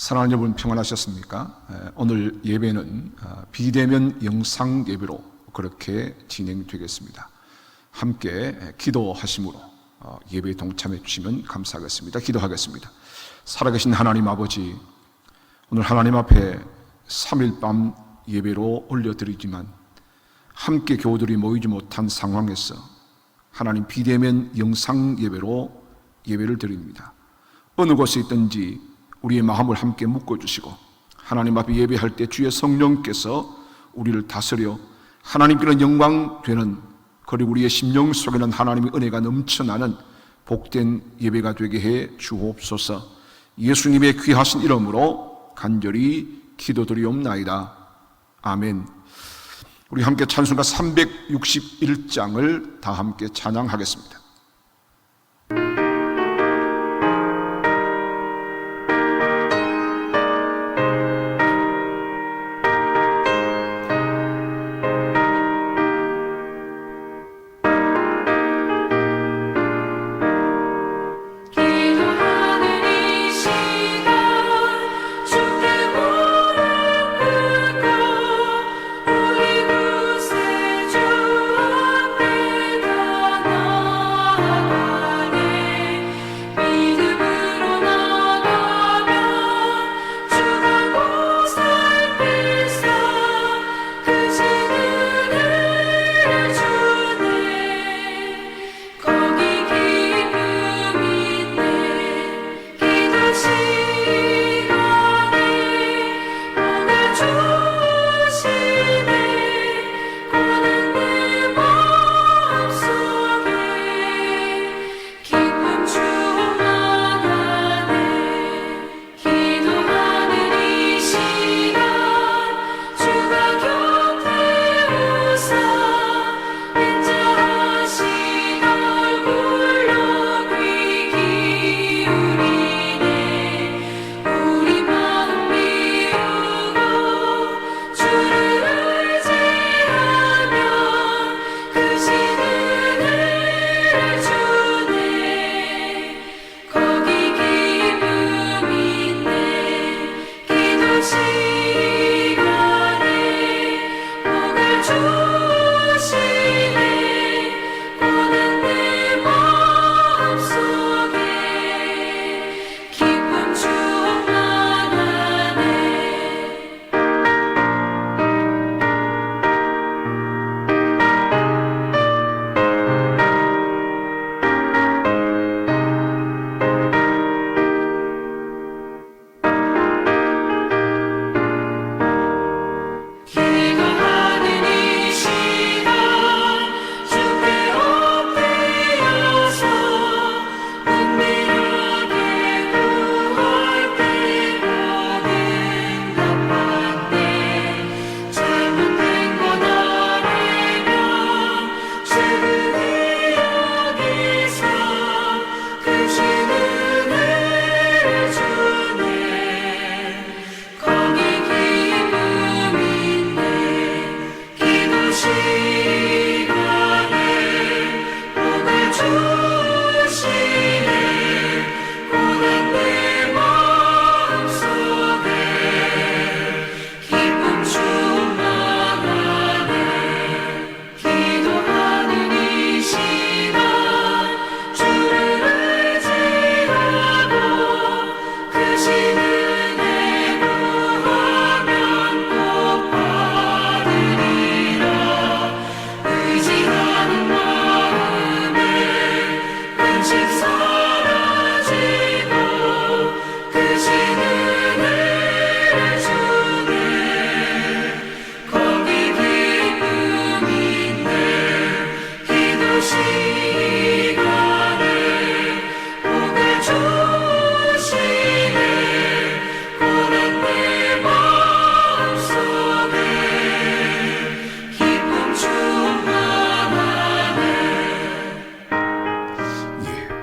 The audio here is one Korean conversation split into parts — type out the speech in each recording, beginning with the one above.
사랑하는 여러분, 평안하셨습니까? 오늘 예배는 비대면 영상 예배로 그렇게 진행되겠습니다. 함께 기도하심으로 예배에 동참해 주시면 감사하겠습니다. 기도하겠습니다. 살아계신 하나님 아버지, 오늘 하나님 앞에 3일 밤 예배로 올려드리지만 함께 교우들이 모이지 못한 상황에서 하나님 비대면 영상 예배로 예배를 드립니다. 어느 곳에 있든지 우리의 마음을 함께 묶어주시고 하나님 앞에 예배할 때 주의 성령께서 우리를 다스려 하나님께는 영광 되는, 그리고 우리의 심령 속에는 하나님의 은혜가 넘쳐나는 복된 예배가 되게 해 주옵소서. 예수님의 귀하신 이름으로 간절히 기도드리옵나이다. 아멘. 우리 함께 찬송가 361장을 다 함께 찬양하겠습니다.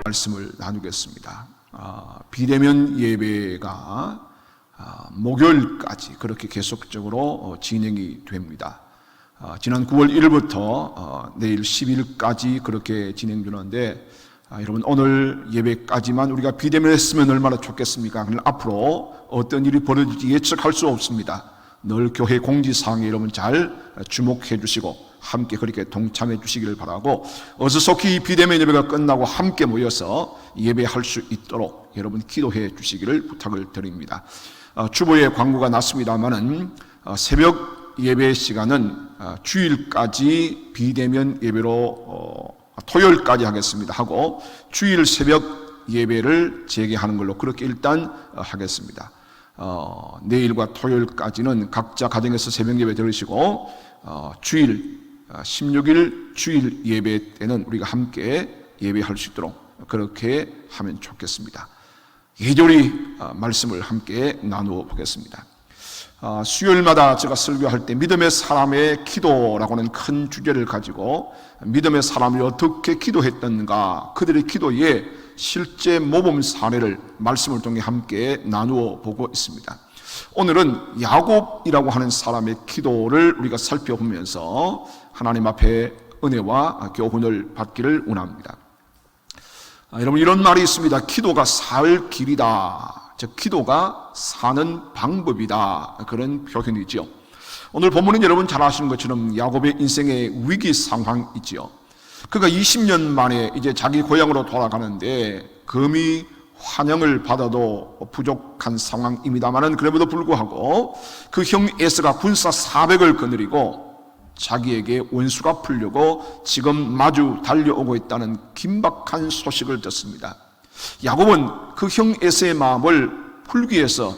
말씀을 나누겠습니다. 비대면 예배가 목요일까지 그렇게 계속적으로 진행이 됩니다. 지난 9월 1일부터 내일 10일까지 그렇게 진행되는데 여러분 오늘 예배까지만 우리가 비대면 했으면 얼마나 좋겠습니까? 그러나 앞으로 어떤 일이 벌어질지 예측할 수 없습니다. 늘 교회 공지사항에 여러분 잘 주목해 주시고 함께 그렇게 동참해 주시기를 바라고, 어수속히 비대면 예배가 끝나고 함께 모여서 예배할 수 있도록 여러분 기도해 주시기를 부탁을 드립니다. 주보에 광고가 났습니다마는 새벽 예배 시간은 주일까지 비대면 예배로 토요일까지 하겠습니다 하고, 주일 새벽 예배를 재개하는 걸로 그렇게 일단 하겠습니다. 내일과 토요일까지는 각자 가정에서 새벽 예배 들으시고, 주일 16일 주일 예배 때는 우리가 함께 예배할 수 있도록 그렇게 하면 좋겠습니다. 예절히 말씀을 함께 나누어 보겠습니다. 수요일마다 제가 설교할 때 믿음의 사람의 기도라고 하는 큰 주제를 가지고 믿음의 사람이 어떻게 기도했던가, 그들의 기도에 실제 모범 사례를 말씀을 통해 함께 나누어 보고 있습니다. 오늘은 야곱이라고 하는 사람의 기도를 우리가 살펴보면서 하나님 앞에 은혜와 교훈을 받기를 원합니다. 여러분, 이런 말이 있습니다. 기도가 살 길이다. 즉 기도가 사는 방법이다. 그런 표현이죠. 오늘 본문은 여러분 잘 아시는 것처럼 야곱의 인생의 위기 상황이지요. 그가 20년 만에 이제 자기 고향으로 돌아가는데 금이 환영을 받아도 부족한 상황입니다만은, 그럼에도 불구하고 그 형 에서가 군사 400을 거느리고 자기에게 원수가 풀려고 지금 마주 달려오고 있다는 긴박한 소식을 듣습니다. 야곱은 그 형 에서의 마음을 풀기 위해서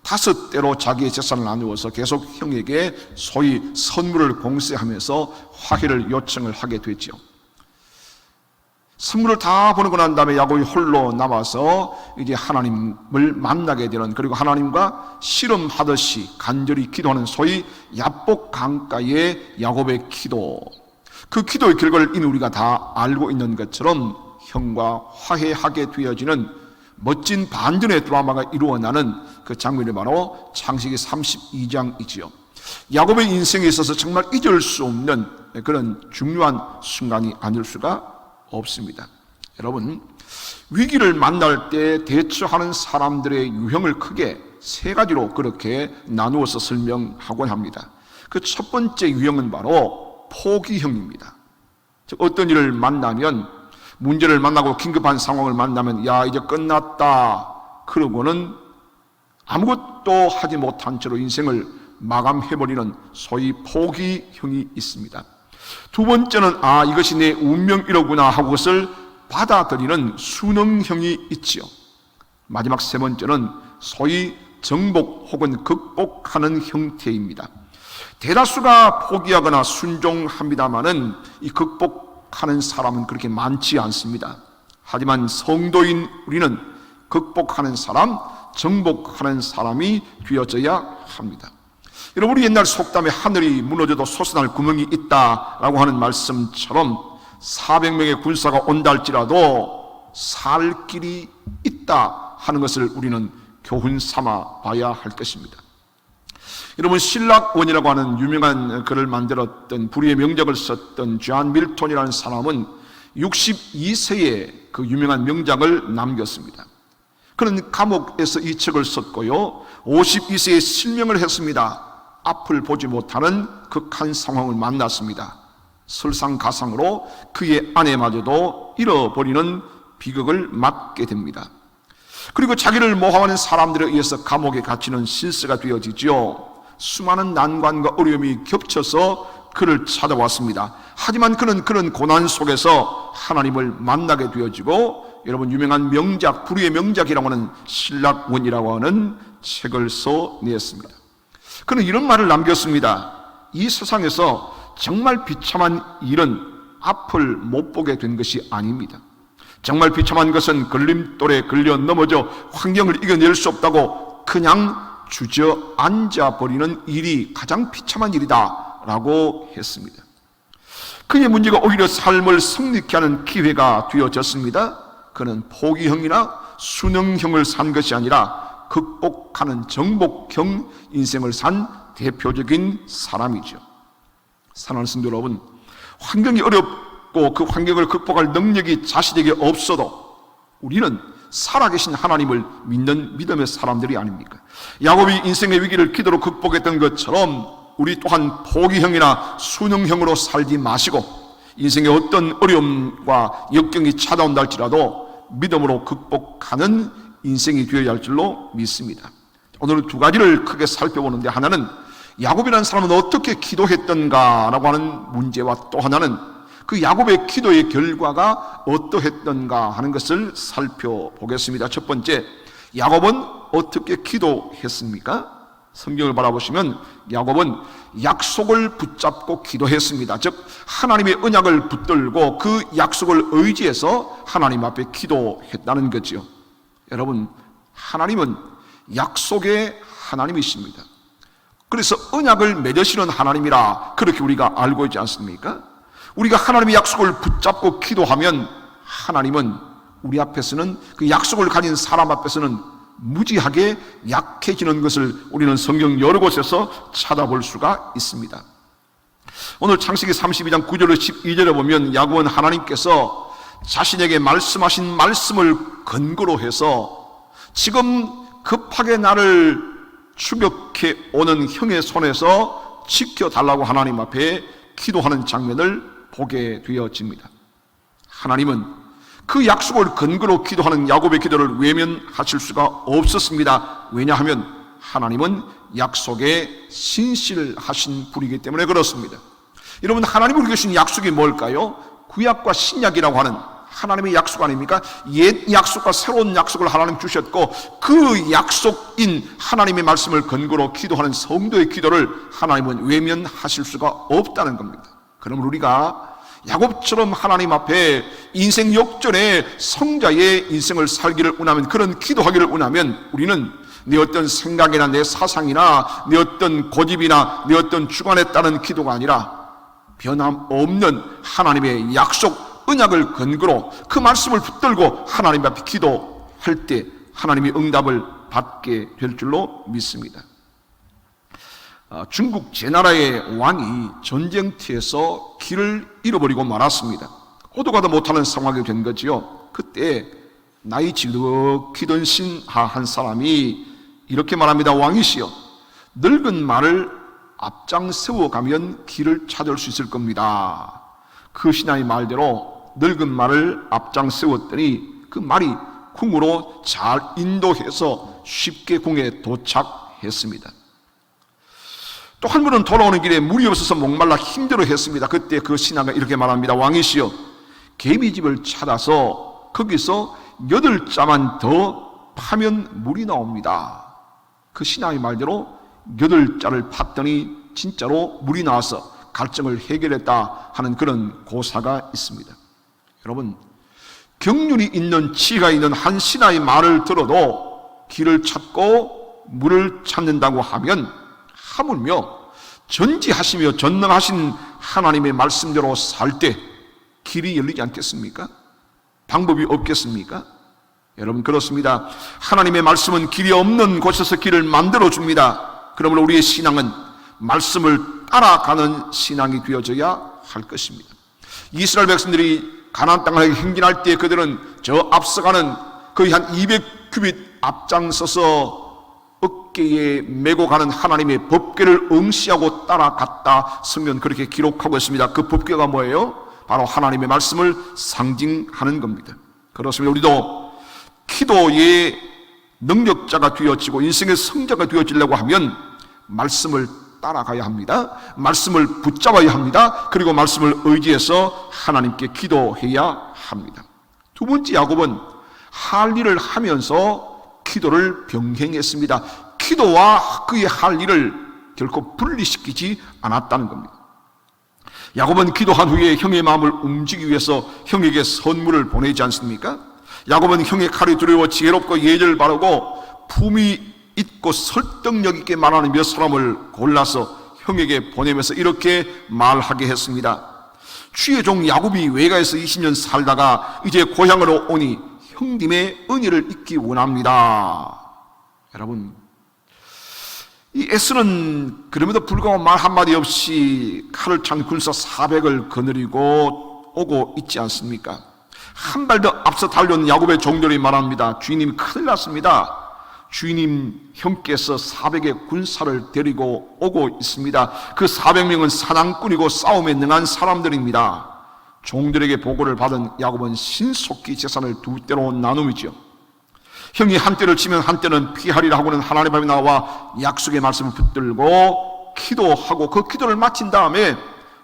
5대로 자기의 재산을 나누어서 계속 형에게 소위 선물을 공세하면서 화해를 요청을 하게 되죠. 선물을 다 보내고 난 다음에 야곱이 홀로 남아서 이제 하나님을 만나게 되는, 그리고 하나님과 씨름하듯이 간절히 기도하는 소위 야복 강가의 야곱의 기도, 그 기도의 결과를 이미 우리가 다 알고 있는 것처럼 형과 화해하게 되어지는 멋진 반전의 드라마가 이루어나는 그 장면이 바로 창세기 32장이지요. 야곱의 인생에 있어서 정말 잊을 수 없는 그런 중요한 순간이 아닐 수가 없습니다. 여러분, 위기를 만날 때 대처하는 사람들의 유형을 크게 3가지로 그렇게 나누어서 설명하곤 합니다. 그 첫 번째 유형은 바로 포기형입니다. 즉 어떤 일을 만나면, 문제를 만나고 긴급한 상황을 만나면 야 이제 끝났다 그러고는 아무것도 하지 못한 채로 인생을 마감해버리는 소위 포기형이 있습니다. 두 번째는 이것이 내 운명이로구나 하고 그것을 받아들이는 순응형이 있지요. 마지막 3번째는 소위 정복 혹은 극복하는 형태입니다. 대다수가 포기하거나 순종합니다마는 이 극복하는 사람은 그렇게 많지 않습니다. 하지만 성도인 우리는 극복하는 사람, 정복하는 사람이 되어져야 합니다. 여러분, 우리 옛날 속담에 하늘이 무너져도 솟아날 구멍이 있다라고 하는 말씀처럼 400명의 군사가 온다 할지라도 살 길이 있다 하는 것을 우리는 교훈 삼아 봐야 할 것입니다. 여러분, 신락원이라고 하는 유명한 글을 만들었던, 불의의 명작을 썼던 존 밀턴이라는 사람은 62세에 그 유명한 명작을 남겼습니다. 그는 감옥에서 이 책을 썼고요, 52세에 실명을 했습니다. 앞을 보지 못하는 극한 상황을 만났습니다. 설상가상으로 그의 아내마저도 잃어버리는 비극을 맞게 됩니다. 그리고 자기를 모함하는 사람들에 의해서 감옥에 갇히는 신세가 되어지죠. 수많은 난관과 어려움이 겹쳐서 그를 찾아왔습니다. 하지만 그는 그런 고난 속에서 하나님을 만나게 되어지고, 여러분, 유명한 명작, 불의의 명작이라고 하는 신락원이라고 하는 책을 써냈습니다. 그는 이런 말을 남겼습니다. 이 세상에서 정말 비참한 일은 앞을 못 보게 된 것이 아닙니다. 정말 비참한 것은 걸림돌에 걸려 넘어져 환경을 이겨낼 수 없다고 그냥 주저앉아 버리는 일이 가장 비참한 일이다 라고 했습니다. 그의 문제가 오히려 삶을 성립케 하는 기회가 되어졌습니다. 그는 포기형이나 순응형을 산 것이 아니라 극복하는 정복형 인생을 산 대표적인 사람이죠. 사랑하는 성도 여러분, 환경이 어렵고 그 환경을 극복할 능력이 자신에게 없어도 우리는 살아계신 하나님을 믿는 믿음의 사람들이 아닙니까? 야곱이 인생의 위기를 기도로 극복했던 것처럼 우리 또한 포기형이나 수능형으로 살지 마시고 인생의 어떤 어려움과 역경이 찾아온다 할지라도 믿음으로 극복하는 인생이 되어야 할 줄로 믿습니다. 오늘 두 가지를 크게 살펴보는데, 하나는 야곱이라는 사람은 어떻게 기도했던가라고 하는 문제와, 또 하나는 그 야곱의 기도의 결과가 어떠했던가 하는 것을 살펴보겠습니다. 첫 번째, 야곱은 어떻게 기도했습니까? 성경을 바라보시면 야곱은 약속을 붙잡고 기도했습니다. 즉 하나님의 언약을 붙들고 그 약속을 의지해서 하나님 앞에 기도했다는 거지요. 여러분, 하나님은 약속의 하나님이십니다. 그래서 언약을 맺으시는 하나님이라 그렇게 우리가 알고 있지 않습니까? 우리가 하나님의 약속을 붙잡고 기도하면 하나님은 우리 앞에서는, 그 약속을 가진 사람 앞에서는 무지하게 약해지는 것을 우리는 성경 여러 곳에서 찾아볼 수가 있습니다. 오늘 창세기 32장 9절로 12절에 보면 야곱은 하나님께서 자신에게 말씀하신 말씀을 근거로 해서 지금 급하게 나를 추격해 오는 형의 손에서 지켜달라고 하나님 앞에 기도하는 장면을 보게 되어집니다. 하나님은 그 약속을 근거로 기도하는 야곱의 기도를 외면하실 수가 없었습니다. 왜냐하면 하나님은 약속에 신실하신 분이기 때문에 그렇습니다. 여러분, 하나님이 우리에게 주신 약속이 뭘까요? 구약과 신약이라고 하는 하나님의 약속 아닙니까? 옛 약속과 새로운 약속을 하나님 주셨고, 그 약속인 하나님의 말씀을 근거로 기도하는 성도의 기도를 하나님은 외면하실 수가 없다는 겁니다. 그러면 우리가 야곱처럼 하나님 앞에 인생 역전의 성자의 인생을 살기를 원하면, 그런 기도하기를 원하면, 우리는 내 어떤 생각이나 내 사상이나 내 어떤 고집이나 내 어떤 주관에 따른 기도가 아니라 변함없는 하나님의 약속, 언약을 근거로 그 말씀을 붙들고 하나님 앞에 기도할 때 하나님이 응답을 받게 될 줄로 믿습니다. 중국 제나라의 왕이 전쟁터에서 길을 잃어버리고 말았습니다. 오도 가도 못하는 상황이 된 거지요. 그때 나이 지극히 든 신하 한 사람이 이렇게 말합니다. 왕이시여, 늙은 말을 앞장 세워가면 길을 찾을 수 있을 겁니다. 그 신하의 말대로 늙은 말을 앞장 세웠더니 그 말이 궁으로 잘 인도해서 쉽게 궁에 도착했습니다. 또 한 분은 돌아오는 길에 물이 없어서 목말라 힘들어했습니다. 그때 그 신하가 이렇게 말합니다. 왕이시여, 개미집을 찾아서 거기서 8자만 더 파면 물이 나옵니다. 그 신하의 말대로 8자를 팠더니 진짜로 물이 나와서 갈증을 해결했다 하는 그런 고사가 있습니다. 여러분, 경륜이 있는 지혜가 있는 한 신하의 말을 들어도 길을 찾고 물을 찾는다고 하면 하물며 전지하시며 전능하신 하나님의 말씀대로 살 때 길이 열리지 않겠습니까? 방법이 없겠습니까? 여러분, 그렇습니다. 하나님의 말씀은 길이 없는 곳에서 길을 만들어줍니다. 그러므로 우리의 신앙은 말씀을 따라가는 신앙이 되어져야 할 것입니다. 이스라엘 백성들이 가나안 땅을 행진할 때 그들은 저 앞서가는 거의 한 200규빗 앞장서서 어깨에 메고 가는 하나님의 법궤를 응시하고 따라갔다. 성경 그렇게 기록하고 있습니다. 그 법궤가 뭐예요? 바로 하나님의 말씀을 상징하는 겁니다. 그렇습니다. 우리도 기도의 능력자가 되어지고 인생의 성자가 되어지려고 하면 말씀을 따라가야 합니다. 말씀을 붙잡아야 합니다. 그리고 말씀을 의지해서 하나님께 기도해야 합니다. 두 번째, 야곱은 할 일을 하면서 기도를 병행했습니다. 기도와 그의 할 일을 결코 분리시키지 않았다는 겁니다. 야곱은 기도한 후에 형의 마음을 움직이기 위해서 형에게 선물을 보내지 않습니까? 야곱은 형의 칼이 두려워 지혜롭고 예절 바르고 품위 있고 설득력 있게 말하는 몇 사람을 골라서 형에게 보내면서 이렇게 말하게 했습니다. 주의 종 야곱이 외가에서 20년 살다가 이제 고향으로 오니 형님의 은혜를 잊기 원합니다. 여러분, 이 에스는 그럼에도 불구하고 말 한마디 없이 칼을 찬 군사 400을 거느리고 오고 있지 않습니까? 한 발 더 앞서 달려온 야곱의 종들이 말합니다. 주인님 큰일 났습니다. 주인님 형께서 400의 군사를 데리고 오고 있습니다. 그 400명은 사냥꾼이고 싸움에 능한 사람들입니다. 종들에게 보고를 받은 야곱은 신속히 재산을 두 때로 나누이죠. 형이 한 때를 치면 한 때는 피하리라 하고는 하나님 앞에 나와 약속의 말씀을 붙들고 기도하고 그 기도를 마친 다음에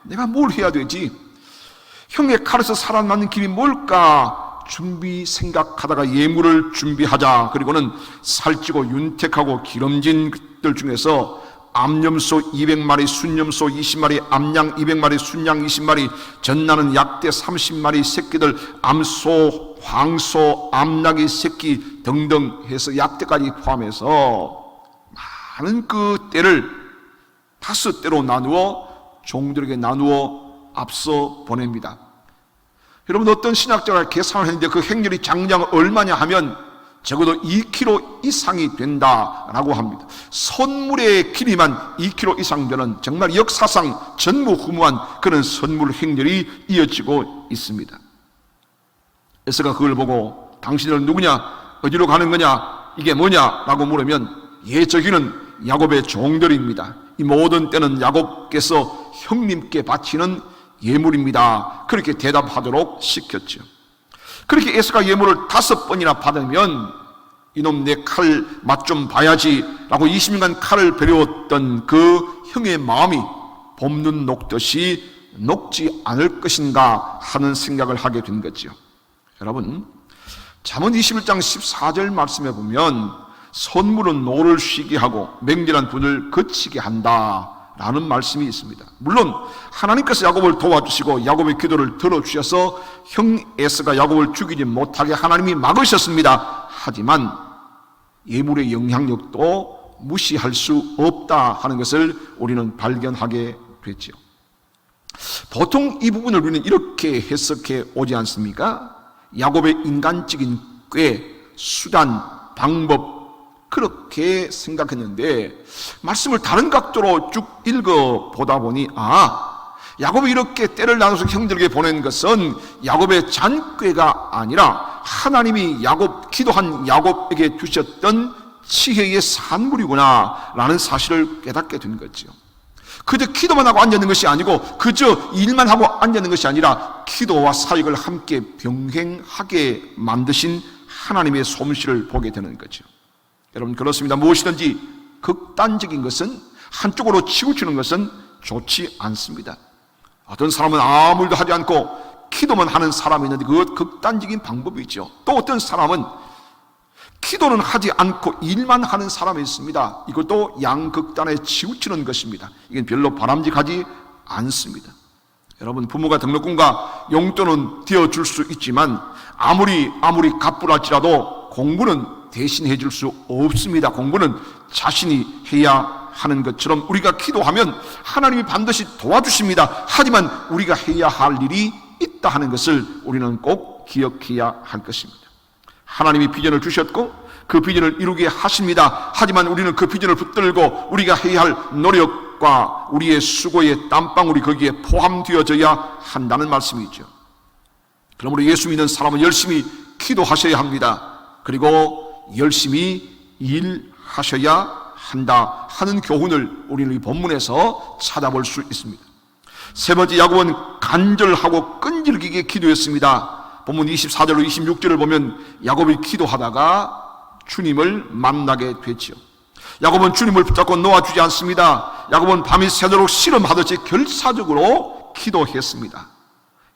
내가 뭘 해야 되지? 형의 칼에서 살아남는 길이 뭘까? 생각하다가 예물을 준비하자. 그리고는 살찌고 윤택하고 기름진 것들 중에서 암염소 200마리, 순염소 20마리, 암양 200마리, 순양 20마리, 전나는 약대 30마리 새끼들, 암소, 황소, 암나귀 새끼 등등 해서 약대까지 포함해서 많은 그 떼를 5대로 나누어 종들에게 나누어 앞서 보냅니다. 여러분, 어떤 신학자가 계산을 했는데 그 행렬이 장량 얼마냐 하면 적어도 2km 이상이 된다라고 합니다. 선물의 길이만 2km 이상 되는 정말 역사상 전무후무한 그런 선물 행렬이 이어지고 있습니다. 에서가 그걸 보고 당신들은 누구냐? 어디로 가는 거냐? 이게 뭐냐? 라고 물으면 저기는 야곱의 종들입니다. 이 모든 때는 야곱께서 형님께 바치는 예물입니다. 그렇게 대답하도록 시켰죠. 그렇게 에서가 예물을 5번이나 받으면 이놈 내 칼 맛 좀 봐야지 라고 20년간 칼을 배려왔던 그 형의 마음이 봄눈 녹듯이 녹지 않을 것인가 하는 생각을 하게 된 거죠. 여러분, 잠언 21장 14절 말씀에 보면 선물은 노를 쉬게 하고 맹렬한 분을 그치게 한다 라는 말씀이 있습니다. 물론 하나님께서 야곱을 도와주시고 야곱의 기도를 들어주셔서 형 에서가 야곱을 죽이지 못하게 하나님이 막으셨습니다. 하지만 예물의 영향력도 무시할 수 없다 하는 것을 우리는 발견하게 됐죠. 보통 이 부분을 우리는 이렇게 해석해 오지 않습니까? 야곱의 인간적인 꾀, 수단, 방법 그렇게 생각했는데 말씀을 다른 각도로 쭉 읽어보다 보니 야곱이 이렇게 때를 나눠서 형들에게 보낸 것은 야곱의 잔꾀가 아니라 하나님이 기도한 야곱에게 주셨던 지혜의 산물이구나 라는 사실을 깨닫게 된 거죠. 그저 기도만 하고 앉아있는 것이 아니고 그저 일만 하고 앉아있는 것이 아니라 기도와 사역을 함께 병행하게 만드신 하나님의 솜씨를 보게 되는 거죠. 여러분, 그렇습니다. 무엇이든지 극단적인 것은, 한쪽으로 치우치는 것은 좋지 않습니다. 어떤 사람은 아무 일도 하지 않고 기도만 하는 사람이 있는데 그것 극단적인 방법이죠. 또 어떤 사람은 기도는 하지 않고 일만 하는 사람이 있습니다. 이것도 양극단에 치우치는 것입니다. 이건 별로 바람직하지 않습니다. 여러분, 부모가 등록금과 용돈은 띄워줄 수 있지만 아무리 갑부랄지라도 공부는 대신해 줄 수 없습니다. 공부는 자신이 해야 하는 것처럼 우리가 기도하면 하나님이 반드시 도와주십니다. 하지만 우리가 해야 할 일이 있다 하는 것을 우리는 꼭 기억해야 할 것입니다. 하나님이 비전을 주셨고 그 비전을 이루게 하십니다. 하지만 우리는 그 비전을 붙들고 우리가 해야 할 노력과 우리의 수고의 땀방울이 거기에 포함되어져야 한다는 말씀이죠. 그러므로 예수 믿는 사람은 열심히 기도하셔야 합니다. 그리고 열심히 일하셔야 한다 하는 교훈을 우리는 이 본문에서 찾아볼 수 있습니다. 세 번째, 야곱은 간절하고 끈질기게 기도했습니다. 본문 24절로 26절을 보면 야곱이 기도하다가 주님을 만나게 됐죠. 야곱은 주님을 붙잡고 놓아주지 않습니다. 야곱은 밤이 새도록 씨름하듯이 결사적으로 기도했습니다.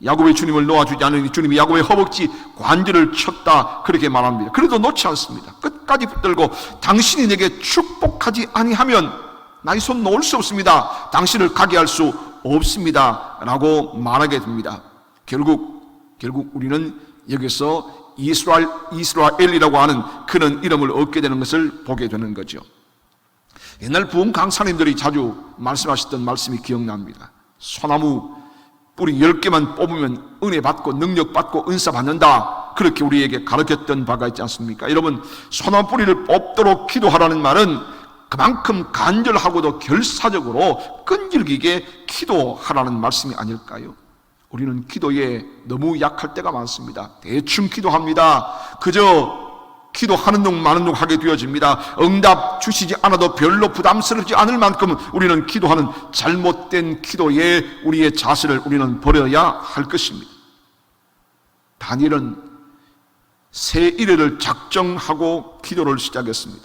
야곱의 주님을 놓아주지 않으니 주님이 야곱의 허벅지 관절을 쳤다 그렇게 말합니다. 그래도 놓지 않습니다. 끝까지 붙들고 당신이 내게 축복하지 아니하면 나의 손 놓을 수 없습니다. 당신을 가게 할 수 없습니다 라고 말하게 됩니다. 결국 우리는 여기서 이스라엘이라고 하는 그런 이름을 얻게 되는 것을 보게 되는 거죠. 옛날 부흥 강사님들이 자주 말씀하셨던 말씀이 기억납니다. 소나무 뿌리 10개만 뽑으면 은혜 받고 능력 받고 은사 받는다, 그렇게 우리에게 가르쳤던 바가 있지 않습니까? 여러분, 소나무 뿌리를 뽑도록 기도하라는 말은 그만큼 간절하고도 결사적으로 끈질기게 기도하라는 말씀이 아닐까요? 우리는 기도에 너무 약할 때가 많습니다. 대충 기도합니다. 그저 기도하는 둥 마는 둥 하게 되어집니다. 응답 주시지 않아도 별로 부담스럽지 않을 만큼 우리는 기도하는 잘못된 기도에 우리의 자세를 우리는 버려야 할 것입니다. 다니엘은 새 이래를 작정하고 기도를 시작했습니다.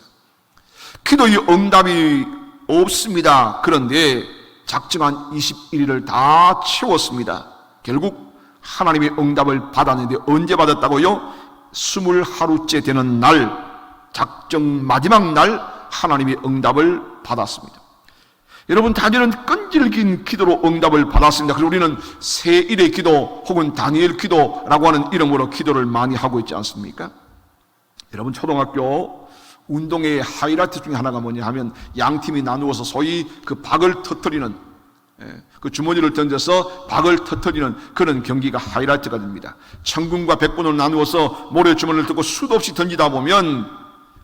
기도의 응답이 없습니다. 그런데 작정한 21일을 다 채웠습니다. 결국 하나님의 응답을 받았는데 언제 받았다고요? 20하루째 되는 날, 작정 마지막 날 하나님의 응답을 받았습니다. 여러분, 다니엘은 끈질긴 기도로 응답을 받았습니다. 그래서 우리는 새1의 기도 혹은 다니엘 기도라고 하는 이름으로 기도를 많이 하고 있지 않습니까? 여러분, 초등학교 운동의 하이라이트 중에 하나가 뭐냐 하면 양팀이 나누어서 소위 그 박을 터뜨리는, 그 주머니를 던져서 박을 터뜨리는 그런 경기가 하이라이트가 됩니다. 천군과 백군을 나누어서 모래주머니를 들고 수도 없이 던지다 보면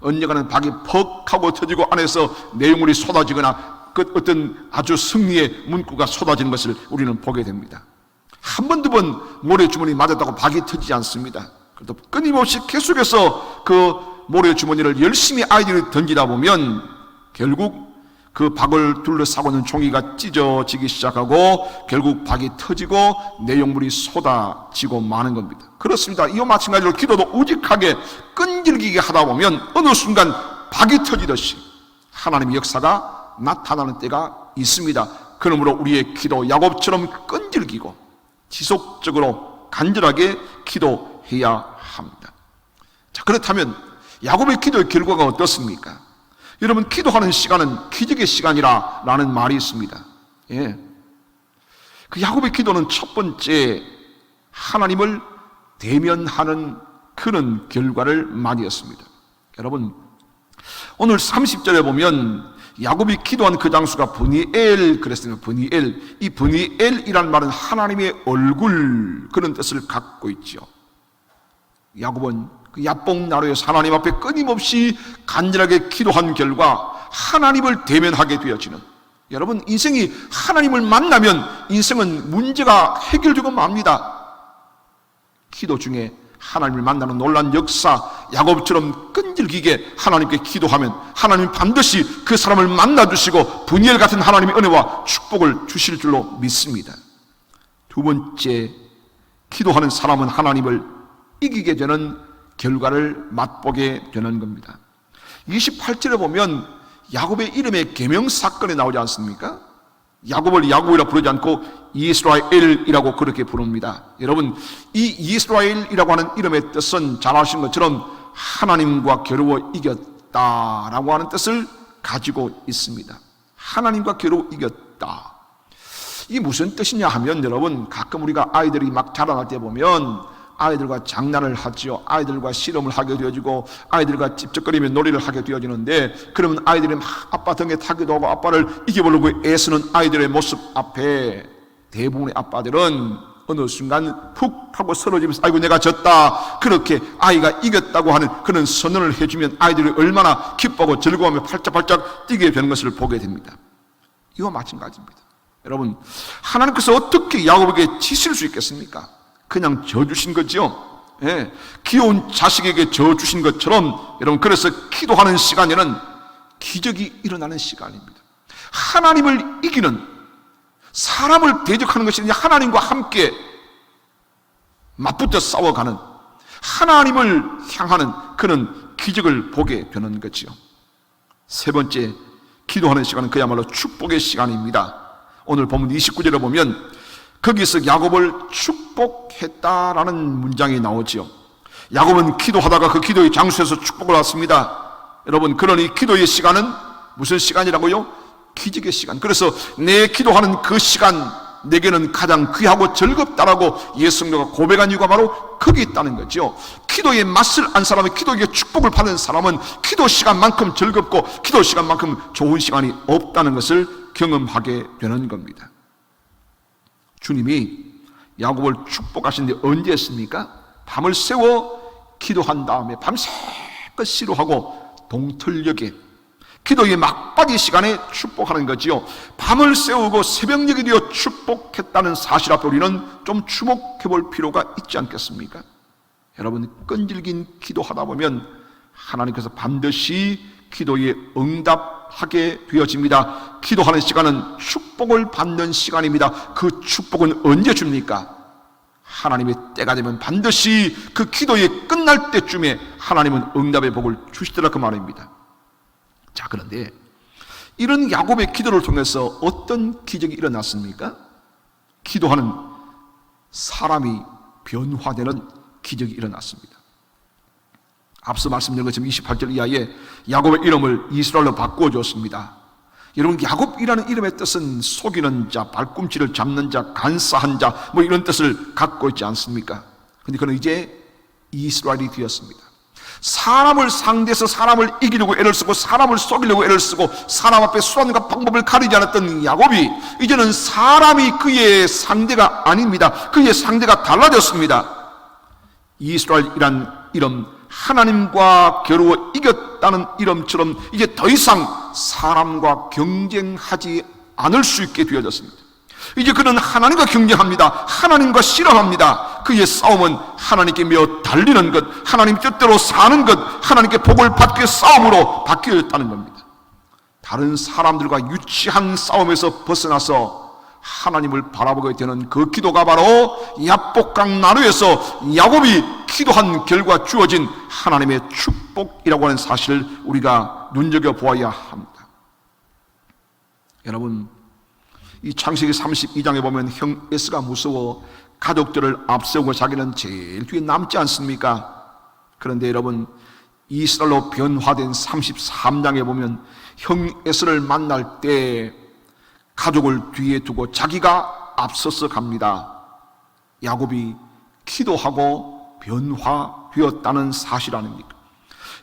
언젠가는 박이 퍽 하고 터지고 안에서 내용물이 쏟아지거나 그 어떤 아주 승리의 문구가 쏟아지는 것을 우리는 보게 됩니다. 한 번, 두 번 모래주머니 맞았다고 박이 터지지 않습니다. 그래도 끊임없이 계속해서 그 모래주머니를 열심히 아이들이 던지다 보면 결국 그 박을 둘러싸고 있는 종이가 찢어지기 시작하고 결국 박이 터지고 내용물이 쏟아지고 마는 겁니다. 그렇습니다. 이와 마찬가지로 기도도 우직하게 끈질기게 하다 보면 어느 순간 박이 터지듯이 하나님의 역사가 나타나는 때가 있습니다. 그러므로 우리의 기도 야곱처럼 끈질기고 지속적으로 간절하게 기도해야 합니다. 자, 그렇다면 야곱의 기도의 결과가 어떻습니까? 여러분, 기도하는 시간은 기적의 시간이라는 말이 있습니다. 예. 그 야곱의 기도는 첫 번째 하나님을 대면하는 그런 결과를 맞이했습니다. 여러분, 오늘 30절에 보면 야곱이 기도한 그 장소가 브니엘 그랬습니다. 브니엘. 이 브니엘이란 말은 하나님의 얼굴 그런 뜻을 갖고 있죠. 야곱은 그 야복나루에서 하나님 앞에 끊임없이 간절하게 기도한 결과 하나님을 대면하게 되어지는, 여러분, 인생이 하나님을 만나면 인생은 문제가 해결되고 맙니다. 기도 중에 하나님을 만나는 놀라운 역사, 야곱처럼 끈질기게 하나님께 기도하면 하나님 반드시 그 사람을 만나주시고 브니엘 같은 하나님의 은혜와 축복을 주실 줄로 믿습니다. 두 번째, 기도하는 사람은 하나님을 이기게 되는 결과를 맛보게 되는 겁니다. 28절에 보면 야곱의 이름의 계명 사건이 나오지 않습니까? 야곱을 야곱이라 부르지 않고 이스라엘이라고 그렇게 부릅니다. 여러분, 이 이스라엘이라고 하는 이름의 뜻은 잘 아시는 것처럼 하나님과 겨루어 이겼다라고 하는 뜻을 가지고 있습니다. 하나님과 겨루어 이겼다. 이게 무슨 뜻이냐 하면, 여러분, 가끔 우리가 아이들이 막 자라날 때 보면 아이들과 장난을 하지요. 아이들과 씨름을 하게 되어지고 아이들과 찝쩍거리며 놀이를 하게 되어지는데, 그러면 아이들이 막 아빠 등에 타기도 하고 아빠를 이겨보려고 애쓰는 아이들의 모습 앞에 대부분의 아빠들은 어느 순간 푹 하고 쓰러지면서 아이고 내가 졌다, 그렇게 아이가 이겼다고 하는 그런 선언을 해주면 아이들이 얼마나 기뻐하고 즐거워하며 팔짝팔짝 뛰게 되는 것을 보게 됩니다. 이와 마찬가지입니다. 여러분, 하나님께서 어떻게 야곱에게 지실 수 있겠습니까? 그냥 져주신 거죠. 예, 귀여운 자식에게 져주신 것처럼 여러분, 그래서 기도하는 시간에는 기적이 일어나는 시간입니다. 하나님을 이기는, 사람을 대적하는 것이 아니라 하나님과 함께 맞붙어 싸워가는, 하나님을 향하는 그런 기적을 보게 되는 거지요. 세 번째, 기도하는 시간은 그야말로 축복의 시간입니다. 오늘 본문 29절에 보면 거기서 야곱을 축복했다라는 문장이 나오지요. 야곱은 기도하다가 그 기도의 장소에서 축복을 받습니다. 여러분, 그러니 기도의 시간은 무슨 시간이라고요? 기적의 시간. 그래서 내 기도하는 그 시간 내게는 가장 귀하고 즐겁다라고 예수 성도가 고백한 이유가 바로 거기 있다는 거죠. 기도의 맛을 안 사람은, 기도의 축복을 받는 사람은 기도 시간만큼 즐겁고 기도 시간만큼 좋은 시간이 없다는 것을 경험하게 되는 겁니다. 주님이 야곱을 축복하신데 언제 했습니까? 밤을 새워 기도한 다음에 밤새껏 시루하고 동틀녘에 기도의 막바지 시간에 축복하는 거지요. 밤을 새우고 새벽녘이 되어 축복했다는 사실 앞에 우리는 좀 주목해 볼 필요가 있지 않겠습니까? 여러분, 끈질긴 기도하다 보면 하나님께서 반드시 기도에 응답하게 되어집니다. 기도하는 시간은 축복을 받는 시간입니다. 그 축복은 언제 줍니까? 하나님의 때가 되면 반드시 그 기도에 끝날 때쯤에 하나님은 응답의 복을 주시더라, 그 말입니다. 자, 그런데 이런 야곱의 기도를 통해서 어떤 기적이 일어났습니까? 기도하는 사람이 변화되는 기적이 일어났습니다. 앞서 말씀드린 것처럼 28절 이하에 야곱의 이름을 이스라엘로 바꾸어 줬습니다. 여러분, 야곱이라는 이름의 뜻은 속이는 자, 발꿈치를 잡는 자, 간사한 자, 뭐 이런 뜻을 갖고 있지 않습니까? 그런데 그는 이제 이스라엘이 되었습니다. 사람을 상대해서 사람을 이기려고 애를 쓰고 사람을 속이려고 애를 쓰고 사람 앞에 수단과 방법을 가리지 않았던 야곱이 이제는 사람이 그의 상대가 아닙니다. 그의 상대가 달라졌습니다. 이스라엘이란 이름, 하나님과 겨루어 이겼다는 이름처럼 이제 더 이상 사람과 경쟁하지 않을 수 있게 되어졌습니다. 이제 그는 하나님과 경쟁합니다. 하나님과 실험합니다. 그의 싸움은 하나님께 매어 달리는 것, 하나님 뜻대로 사는 것, 하나님께 복을 받기 위해 싸움으로 바뀌었다는 겁니다. 다른 사람들과 유치한 싸움에서 벗어나서 하나님을 바라보게 되는 그 기도가 바로 야복강 나루에서 야곱이 기도한 결과 주어진 하나님의 축복이라고 하는 사실을 우리가 눈여겨보아야 합니다. 여러분, 이 창세기 32장에 보면 형 에스가 무서워 가족들을 앞세우고 자기는 제일 뒤에 남지 않습니까? 그런데 여러분, 이스라엘로 변화된 33장에 보면 형 에스를 만날 때 가족을 뒤에 두고 자기가 앞서서 갑니다. 야곱이 기도하고 변화되었다는 사실 아닙니까?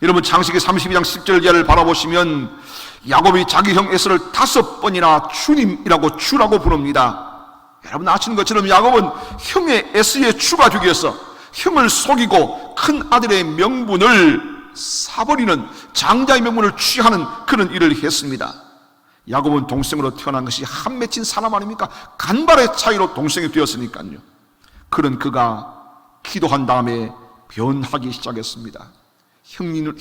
여러분, 창세기 32장 10절 이하를 바라보시면 야곱이 자기 형 에서를 5번이나 주님이라고 주라고 부릅니다. 여러분 아시는 것처럼 야곱은 형의 에서의 주가 되기 위해서 형을 속이고 큰 아들의 명분을 사버리는, 장자의 명분을 취하는 그런 일을 했습니다. 야곱은 동생으로 태어난 것이 한 맺힌 사람 아닙니까? 간발의 차이로 동생이 되었으니까요. 그런 그가 기도한 다음에 변하기 시작했습니다. 형님을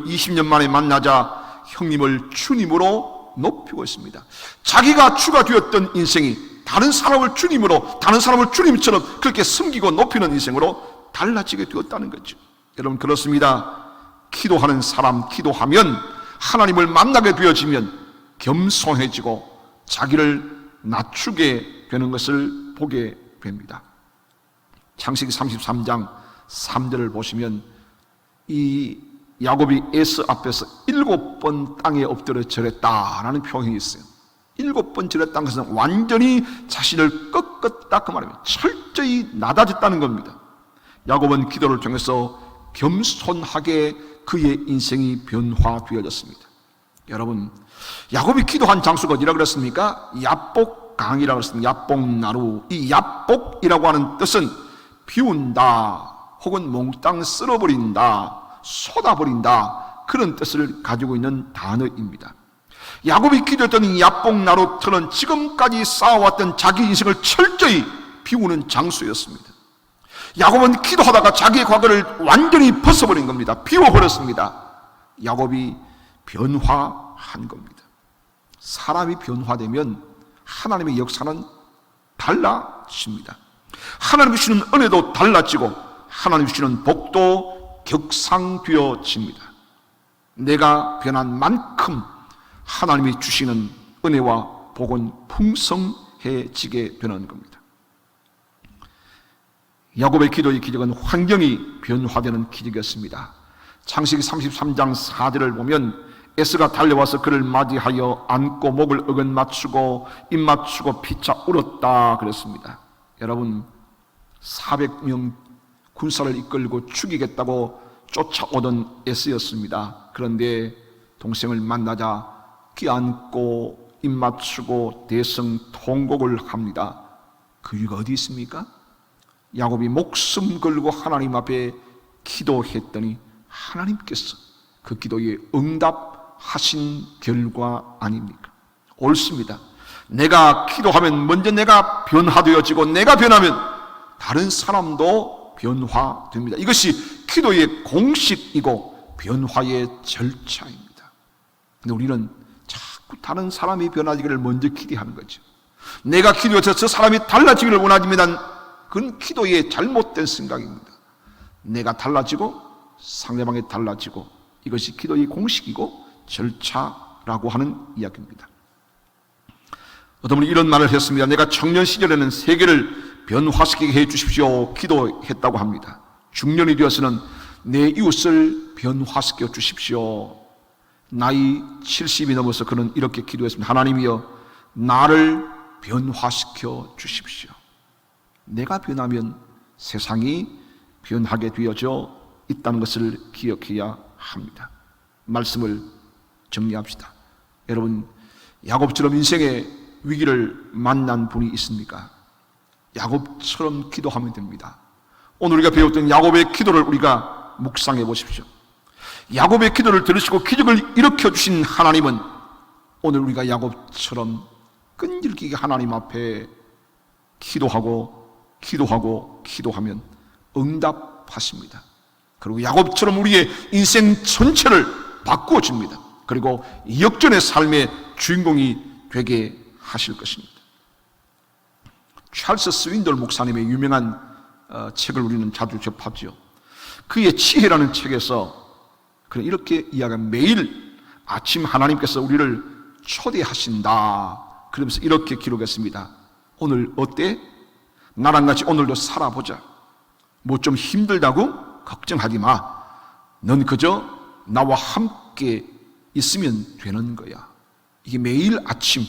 20년 만에 만나자 형님을 주님으로 높이고 있습니다. 자기가 주가 되었던 인생이 다른 사람을 주님으로, 다른 사람을 주님처럼 그렇게 섬기고 높이는 인생으로 달라지게 되었다는 거죠. 여러분, 그렇습니다. 기도하는 사람, 기도하면 하나님을 만나게 되어지면 겸손해지고 자기를 낮추게 되는 것을 보게 됩니다. 창세기 33장 3절을 보시면 이 야곱이 에서 앞에서 7번 땅에 엎드려 절했다라는 표현이 있어요. 7번 절했다는 것은 완전히 자신을 꺾었다 그 말입니다. 철저히 낮아졌다는 겁니다. 야곱은 기도를 통해서 겸손하게 그의 인생이 변화되어졌습니다. 여러분, 야곱이 기도한 장소가 어디라고 그랬습니까? 야복강이라고 그랬습니다. 야복나루. 이 야복이라고 하는 뜻은 비운다 혹은 몽땅 쓸어버린다, 쏟아버린다, 그런 뜻을 가지고 있는 단어입니다. 야곱이 기도했던 이 야복나루 터는 지금까지 쌓아왔던 자기 인생을 철저히 비우는 장소였습니다. 야곱은 기도하다가 자기의 과거를 완전히 벗어버린 겁니다. 비워버렸습니다. 야곱이 변화한 겁니다. 사람이 변화되면 하나님의 역사는 달라집니다. 하나님 주시는 은혜도 달라지고 하나님 주시는 복도 격상되어집니다. 내가 변한 만큼 하나님이 주시는 은혜와 복은 풍성해지게 되는 겁니다. 야곱의 기도의 기적은 환경이 변화되는 기적이었습니다. 창세기 33장 4절을 보면 에스가 달려와서 그를 맞이하여 안고 목을 어긋 맞추고 입 맞추고 피차 울었다 그랬습니다. 여러분, 400명 군사를 이끌고 죽이겠다고 쫓아오던 에스였습니다. 그런데 동생을 만나자 끼안고 입 맞추고 대성통곡을 합니다. 그 이유가 어디 있습니까? 야곱이 목숨 걸고 하나님 앞에 기도했더니 하나님께서 그 기도에 응답하셨습니다. 하신 결과 아닙니까? 옳습니다. 내가 기도하면 먼저 내가 변화되어지고 내가 변하면 다른 사람도 변화됩니다. 이것이 기도의 공식이고 변화의 절차입니다. 근데 우리는 자꾸 다른 사람이 변화되기를 먼저 기대하는 거죠. 내가 기도해서 저 사람이 달라지기를 원하지만 그건 기도의 잘못된 생각입니다. 내가 달라지고 상대방이 달라지고 이것이 기도의 공식이고 절차라고 하는 이야기입니다. 어떤 분이 이런 말을 했습니다. 내가 청년 시절에는 세계를 변화시키게 해 주십시오 기도했다고 합니다. 중년이 되어서는 내 이웃을 변화시켜 주십시오. 나이 70이 넘어서 그는 이렇게 기도했습니다. 하나님이여 나를 변화시켜 주십시오. 내가 변하면 세상이 변하게 되어져 있다는 것을 기억해야 합니다. 말씀을 정리합시다. 여러분, 야곱처럼 인생의 위기를 만난 분이 있습니까? 야곱처럼 기도하면 됩니다. 오늘 우리가 배웠던 야곱의 기도를 우리가 묵상해 보십시오. 야곱의 기도를 들으시고 기적을 일으켜 주신 하나님은 오늘 우리가 야곱처럼 끈질기게 하나님 앞에 기도하면 응답하십니다. 그리고 야곱처럼 우리의 인생 전체를 바꾸어 줍니다. 그리고 역전의 삶의 주인공이 되게 하실 것입니다. 찰스 스윈돌 목사님의 유명한 책을 우리는 자주 접하죠. 그의 지혜라는 책에서 그는 이렇게 이야기합니다. 매일 아침 하나님께서 우리를 초대하신다. 그러면서 이렇게 기록했습니다. 오늘 어때? 나랑 같이 오늘도 살아보자. 뭐 좀 힘들다고 걱정하지 마. 넌 그저 나와 함께 있으면 되는 거야. 이게 매일 아침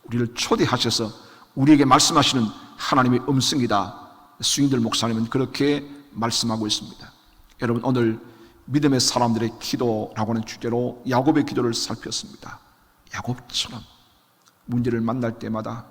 우리를 초대하셔서 우리에게 말씀하시는 하나님의 음성이다. 스윈들 목사님은 그렇게 말씀하고 있습니다. 여러분, 오늘 믿음의 사람들의 기도라고 하는 주제로 야곱의 기도를 살폈습니다. 야곱처럼 문제를 만날 때마다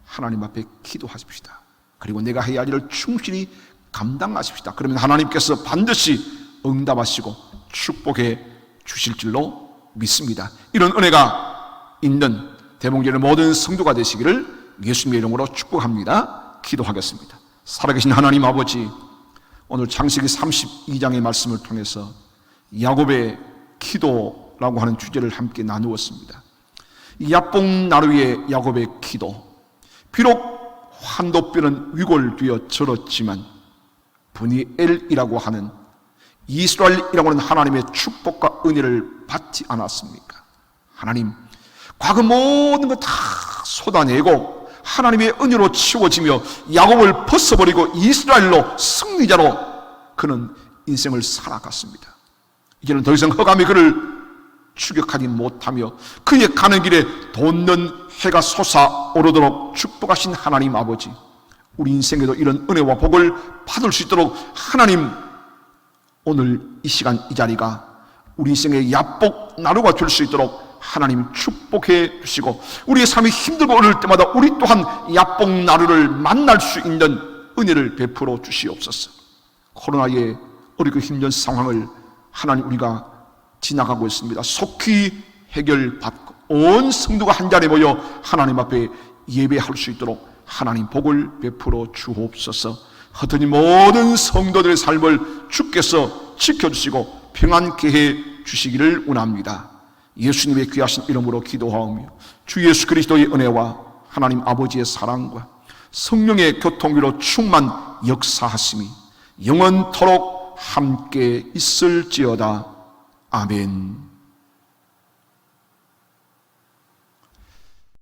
하나님 앞에 기도하십시다. 그리고 내가 해야 할 일을 충실히 감당하십시다. 그러면 하나님께서 반드시 응답하시고 축복해 주실 줄로 믿습니다. 이런 은혜가 있는 대목전의 모든 성도가 되시기를 예수님의 이름으로 축복합니다. 기도하겠습니다. 살아계신 하나님 아버지, 오늘 창세기 32장의 말씀을 통해서 야곱의 기도라고 하는 주제를 함께 나누었습니다. 야뽕나루의 야곱의 기도, 비록 환도뼈는 위골되어 절었지만 브니엘이라고 하는 이스라엘이라고 하는 하나님의 축복과 은혜를 받지 않았습니까? 하나님, 과거 모든 것 다 쏟아내고 하나님의 은혜로 치워지며 야곱을 벗어버리고 이스라엘로 승리자로 그는 인생을 살아갔습니다. 이제는 더 이상 흑암이 그를 추격하지 못하며 그의 가는 길에 돋는 해가 솟아오르도록 축복하신 하나님 아버지, 우리 인생에도 이런 은혜와 복을 받을 수 있도록 하나님, 오늘 이 시간 이 자리가 우리 인생의 야복 나루가 될 수 있도록 하나님 축복해 주시고, 우리의 삶이 힘들고 어려울 때마다 우리 또한 야복 나루를 만날 수 있는 은혜를 베풀어 주시옵소서. 코로나의 어렵고 힘든 상황을 하나님 우리가 지나가고 있습니다. 속히 해결받고 온 성도가 한 자리에 모여 하나님 앞에 예배할 수 있도록 하나님 복을 베풀어 주옵소서. 흩어진 모든 성도들의 삶을 주께서 지켜주시고 평안케 해 주시기를 원합니다. 예수님의 귀하신 이름으로 기도하오며 주 예수 그리스도의 은혜와 하나님 아버지의 사랑과 성령의 교통기로 충만 역사하심이 영원토록 함께 있을지어다. 아멘.